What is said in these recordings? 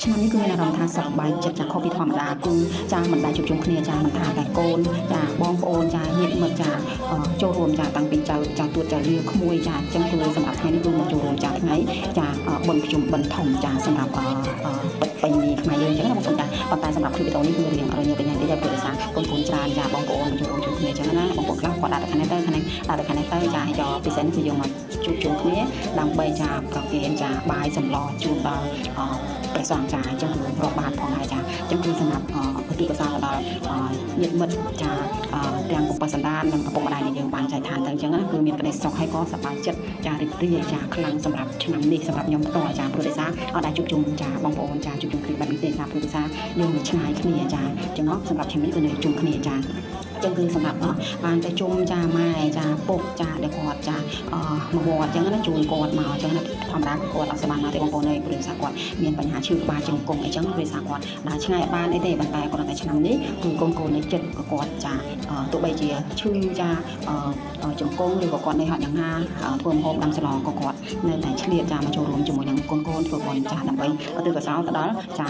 ឆ្នាំនេះគឺមានអារម្មណ៍ថាសប្បាយចិត្តចាខុសពីធម្មតាគឺចាមិនដែលជួបជុំគ្នាចាមិនថាតែកូនចាបងប្អូនចាញាតិមិត្តចាចូលរួមចាតាំងពីចៅទួតចៅលាក្មួយចាអញ្ចឹងគឺសម្រាប់ថ្ងៃនេះគឺមកចូលរួមចាថ្ងៃចាបុណ្យប្រជុំបិណ្ឌធំចាសម្រាប់ពេញនេះខ្មែរយើងអញ្ចឹងណាបងប្អូនចាប៉ុន្តែសម្រាប់គ្លីបវីដេអូនេះគឺរៀងរញ៉េបញ្ញាតិចដោយសារកូនច្រើនចាបងប្អូនចូលរួមជួយគ្នាអញ្ចឹងណាបងប្អូនខ្លះគាត់ដាក់ទៅខាងនេះទៅខាងនេះដាក់ទៅខាងនេះទៅចាយកពិសេសគឺយើងមកជួបជុំគ្នាដើម្បីចាប្រគេនចាបាយសម្លជូនដល់ព្រះសង្ឃចាអញ្ចឹងគឺរាប់បានផងហើយចាអញ្ចឹងគឺសម្រាប់ឧទ្ទិសកុសលដល់ញាតិមិត្តចាទាំងពុកសន្តាននិងឪពុកម្ដាយនៃយើងបានចែកឋានទៅអញ្ចឹងណាគឺមានក្តីសុខហើយក៏សប្បាយចិត្តចារីករាយចាខ្លាំងសម្រាប់ឆ្នាំនេះសម្រាប់ខ្ញុំផ្ទាល់ចាព្រោះដោយសារអត់ដែលជួបជុំចាបងប្អូនចាជួបជុំគ្នាបែបនេះទេចាព្រោះដោយសារយើងឆ្ងាយគ្នាចាអញ្ចឹងសម្រាប់ឆ្នាំនេះគឺនៅជុំគ្នាចាចឹងគឺសម្រាប់បានទៅជុំចាម៉ែចាពុកចាដែលគាត់ចាមកវត្តចឹងណាជួយគាត់មកចឹងណាធម្មតាគាត់អត់សមបានទេបងប្អូនអើយព្រោះថាគាត់មានបញ្ហាឈឺក្បាលជង្គង់អីចឹងព្រោះថាគាត់ដើរឆ្ងាយអត់បានអីទេប៉ុន្តែគាត់តែឆ្នាំនេះគឺកូននៅចិត្តក៏គាត់ចាទោះបីជាឈឺចាជង្គង់ឬក៏គាត់នៅហត់យ៉ាងណាធ្វើម្ហូបដាំស្លក៏គាត់នៅតែឆ្លៀតចាមកចូលរួមជាមួយនឹងកូនធ្វើបុណ្យចាដើម្បីឧទ្ទិសកុសលទៅដល់ចា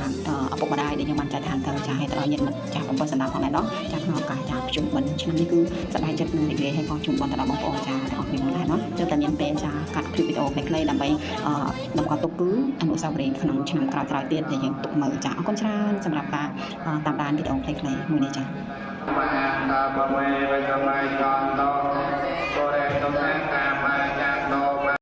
ឪពុកម្ដាយដែលយើងបានចែកឋានទៅចាឲ្យទៅដល់ញាតិមិត្តចាបំពេញសណ្ដាប់ផងដែរនោះចាក្នុងឱកាសចាជុំបិណ្ឌឆ្នាំនេះគឺសប្បាយចិត្តនឹងរីករាយហើយក៏ជុំបិណ្ឌទៅដល់បងប្អូនចាទាំងអស់គ្នាដែរនោះទើបតែមានពេលចាកាត់คลิปវីដេអូខ្លីៗដើម្បីតម្កល់ទុកគឺអនុស្សាវរីយ៍ក្នុងឆ្នាំក្រោយៗទៀតដែលយើងទុកមើលចាអរគុណច្រើនសម្រាប់ការតាមដានវីដេអូខ្លីៗមួយនេះចាបញ្ហាបមេវិសម័យចន្តោបរិយតំណាង